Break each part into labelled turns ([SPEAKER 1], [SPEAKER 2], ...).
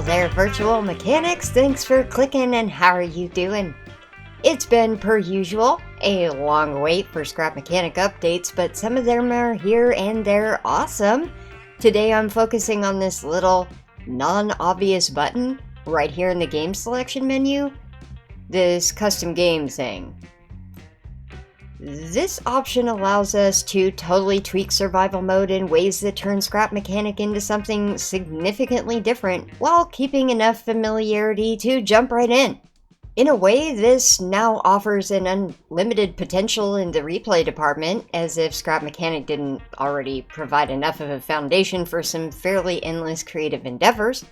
[SPEAKER 1] Hello there, virtual mechanics. Thanks for clicking, and how are you doing? It's been, per usual, a long wait for Scrap Mechanic updates, but some of them are here and they're awesome. Today I'm focusing on this little non-obvious button right here in the game selection menu, this custom game thing. This option allows us to totally tweak survival mode in ways that turn Scrap Mechanic into something significantly different while keeping enough familiarity to jump right in. In a way, this now offers an unlimited potential in the replay department, as if Scrap Mechanic didn't already provide enough of a foundation for some fairly endless creative endeavors.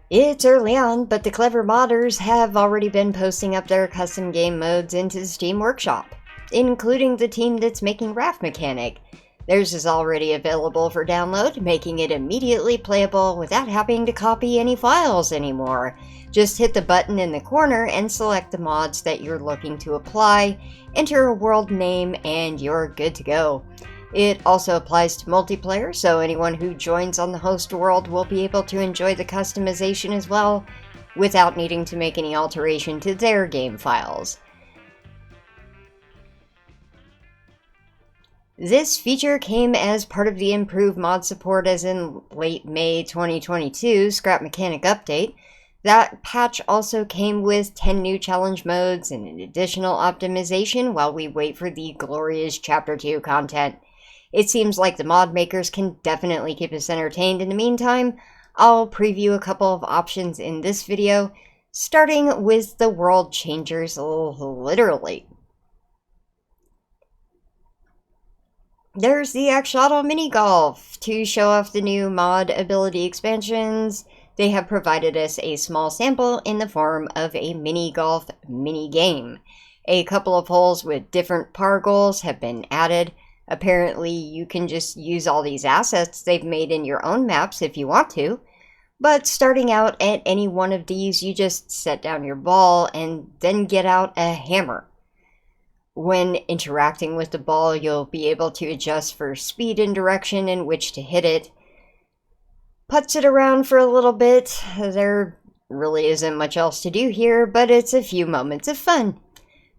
[SPEAKER 1] It's early on, but the clever modders have already been posting up their custom game modes into the Steam Workshop, including the team that's making Raft Mechanic. Theirs is already available for download, making it immediately playable without having to copy any files anymore. Just hit the button in the corner and select the mods that you're looking to apply, enter a world name, and you're good to go. It also applies to multiplayer, so anyone who joins on the host world will be able to enjoy the customization as well, without needing to make any alteration to their game files. This feature came as part of the improved mod support as in late May 2022 Scrap Mechanic update. That patch also came with 10 new challenge modes and an additional optimization while we wait for the glorious Chapter 2 content. It seems like the mod makers can definitely keep us entertained in the meantime. I'll preview a couple of options in this video, starting with the world changers, literally. There's the Axolotl mini golf. To show off the new mod ability expansions, they have provided us a small sample in the form of a mini golf mini game. A couple of holes with different par goals have been added. Apparently you can just use all these assets they've made in your own maps if you want to, but starting out at any one of these, you just set down your ball and then get out a hammer. When interacting with the ball, you'll be able to adjust for speed and direction in which to hit it. Putts it around for a little bit. There really isn't much else to do here, but it's a few moments of fun.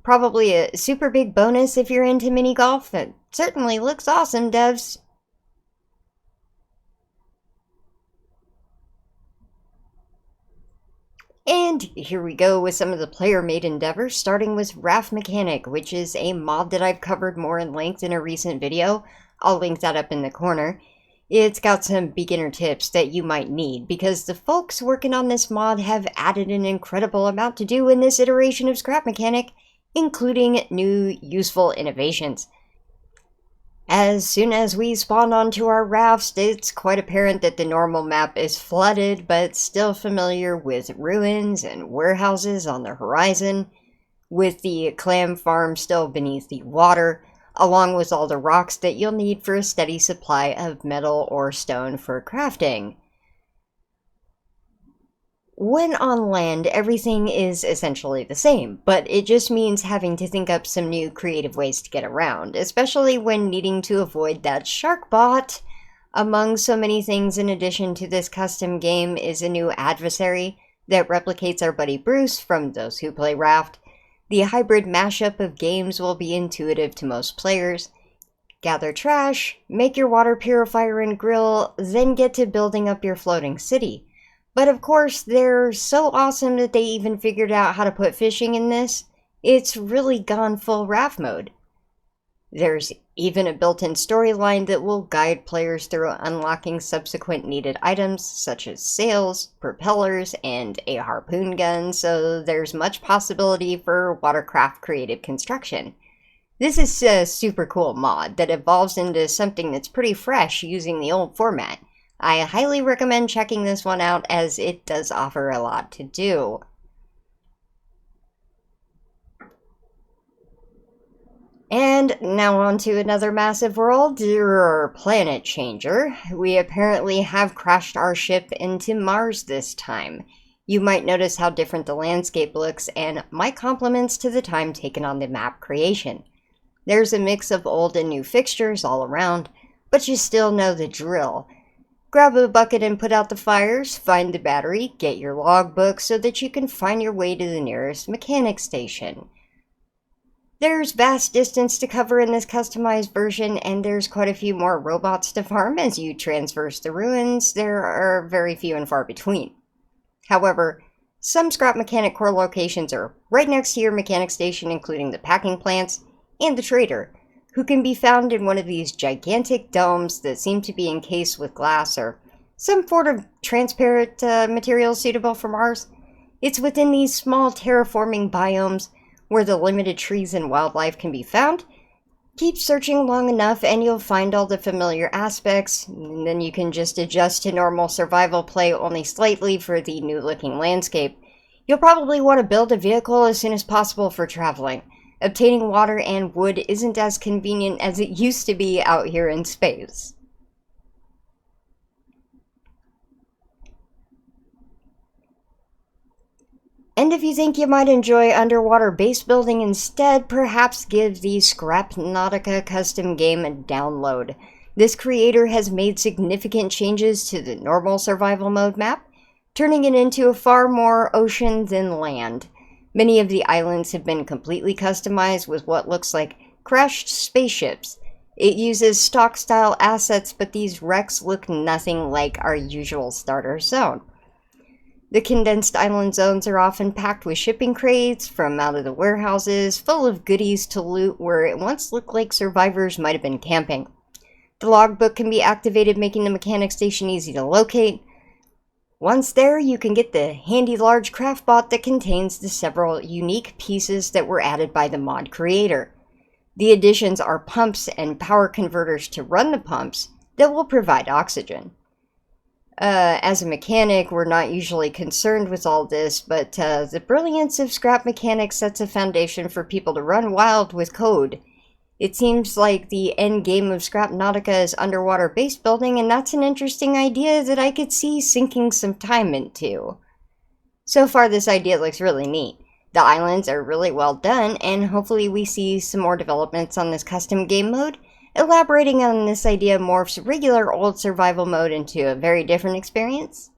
[SPEAKER 1] Probably a super big bonus if you're into mini golf. It certainly looks awesome, devs. And here we go with some of the player-made endeavors, starting with Raft Mechanic, which is a mod that I've covered more in length in a recent video. I'll link that up in the corner. It's got some beginner tips that you might need, because the folks working on this mod have added an incredible amount to do in this iteration of Scrap Mechanic, including new useful innovations. As soon as we spawn onto our rafts, it's quite apparent that the normal map is flooded, but still familiar with ruins and warehouses on the horizon, with the clam farm still beneath the water, along with all the rocks that you'll need for a steady supply of metal or stone for crafting. When on land, everything is essentially the same, but it just means having to think up some new creative ways to get around, especially when needing to avoid that shark bot. Among so many things in addition to this custom game is a new adversary that replicates our buddy Bruce from those who play Raft. The hybrid mashup of games will be intuitive to most players. Gather trash, make your water purifier and grill, then get to building up your floating city. But of course, they're so awesome that they even figured out how to put fishing in this. It's really gone full raft mode. There's even a built-in storyline that will guide players through unlocking subsequent needed items, such as sails, propellers, and a harpoon gun, so there's much possibility for watercraft creative construction. This is a super cool mod that evolves into something that's pretty fresh using the old format. I highly recommend checking this one out, as it does offer a lot to do. And now on to another massive world, or planet changer. We apparently have crashed our ship into Mars this time. You might notice how different the landscape looks, and my compliments to the time taken on the map creation. There's a mix of old and new fixtures all around, but you still know the drill. Grab a bucket and put out the fires, find the battery, get your logbook so that you can find your way to the nearest mechanic station. There's vast distance to cover in this customized version, and there's quite a few more robots to farm as you traverse the ruins. There are very few and far between. However, some Scrap Mechanic core locations are right next to your mechanic station, including the packing plants and the trader, who can be found in one of these gigantic domes that seem to be encased with glass or some sort of transparent material suitable for Mars. It's within these small terraforming biomes where the limited trees and wildlife can be found. Keep searching long enough and you'll find all the familiar aspects, and then you can just adjust to normal survival play only slightly for the new looking landscape. You'll probably want to build a vehicle as soon as possible for traveling. Obtaining water and wood isn't as convenient as it used to be out here in space. And if you think you might enjoy underwater base building instead, perhaps give the ScrapNautica custom game a download. This creator has made significant changes to the normal survival mode map, turning it into a far more ocean than land. Many of the islands have been completely customized with what looks like crashed spaceships. It uses stock-style assets, but these wrecks look nothing like our usual starter zone. The condensed island zones are often packed with shipping crates from out of the warehouses, full of goodies to loot where it once looked like survivors might have been camping. The logbook can be activated, making the mechanic station easy to locate. Once there, you can get the handy large craft bot that contains the several unique pieces that were added by the mod creator. The additions are pumps and power converters to run the pumps that will provide oxygen. As a mechanic, we're not usually concerned with all this, but the brilliance of Scrap Mechanic sets a foundation for people to run wild with code. It seems like the end game of ScrapNautica is underwater base building, and that's an interesting idea that I could see sinking some time into. So far, this idea looks really neat. The islands are really well done, and hopefully we see some more developments on this custom game mode. Elaborating on this idea morphs regular old survival mode into a very different experience.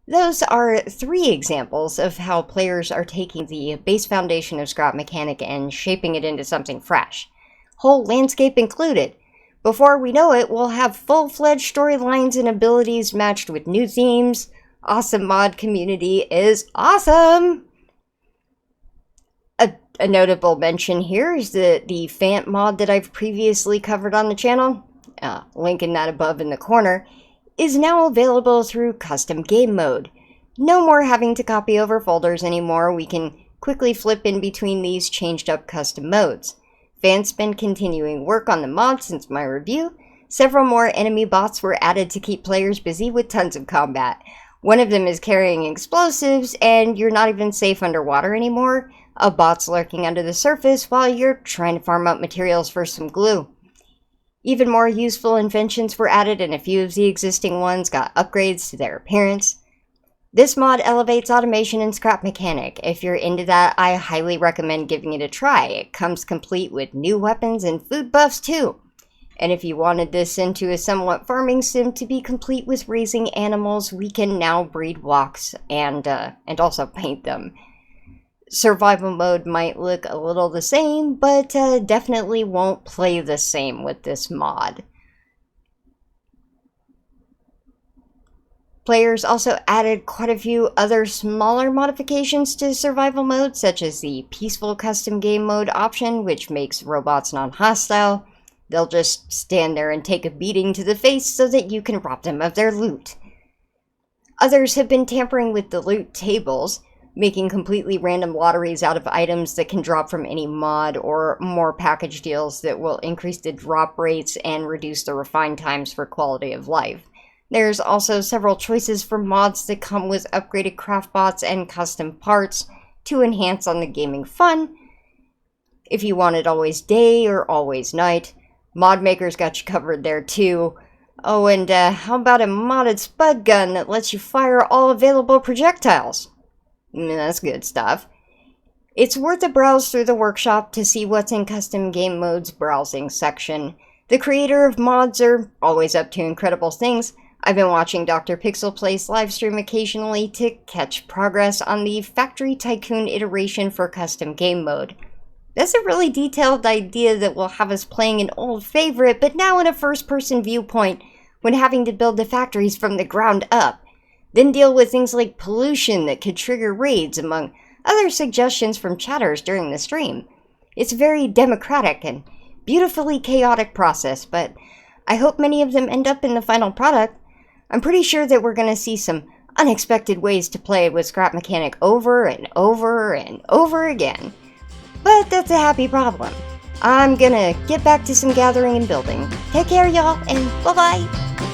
[SPEAKER 1] Those are 3 examples of how players are taking the base foundation of Scrap Mechanic and shaping it into something fresh. Whole landscape included. Before we know it, we'll have full-fledged storylines and abilities matched with new themes. Awesome mod community is awesome! A notable mention here is the Fant mod that I've previously covered on the channel, linking that above in the corner, is now available through custom game mode. No more having to copy over folders anymore, we can quickly flip in between these changed up custom modes. Fant's been continuing work on the mod since my review. Several more enemy bots were added to keep players busy with tons of combat. One of them is carrying explosives, and you're not even safe underwater anymore. A bot's lurking under the surface while you're trying to farm up materials for some glue. Even more useful inventions were added, and a few of the existing ones got upgrades to their appearance. This mod elevates automation in Scrap Mechanic. If you're into that, I highly recommend giving it a try. It comes complete with new weapons and food buffs too. And if you wanted this into a somewhat farming sim to be complete with raising animals, we can now breed walks and also paint them. Survival mode might look a little the same, but definitely won't play the same with this mod. Players also added quite a few other smaller modifications to survival mode, such as the peaceful custom game mode option, which makes robots non-hostile. They'll just stand there and take a beating to the face so that you can rob them of their loot. Others have been tampering with the loot tables, making completely random lotteries out of items that can drop from any mod, or more package deals that will increase the drop rates and reduce the refine times for quality of life. There's also several choices for mods that come with upgraded craft bots and custom parts to enhance on the gaming fun. If you want it always day or always night, mod makers got you covered there too. Oh, and how about a modded Spud Gun that lets you fire all available projectiles? That's good stuff. It's worth a browse through the workshop to see what's in custom game mode's browsing section. The creator of mods are always up to incredible things, I've been watching Dr. Pixel Play's livestream occasionally to catch progress on the Factory Tycoon iteration for custom game mode. That's a really detailed idea that will have us playing an old favorite, but now in a first-person viewpoint when having to build the factories from the ground up, then deal with things like pollution that could trigger raids, among other suggestions from chatters during the stream. It's a very democratic and beautifully chaotic process, but I hope many of them end up in the final product. I'm pretty sure that we're going to see some unexpected ways to play with Scrap Mechanic over and over and over again. But that's a happy problem. I'm gonna get back to some gathering and building. Take care, y'all, and bye-bye!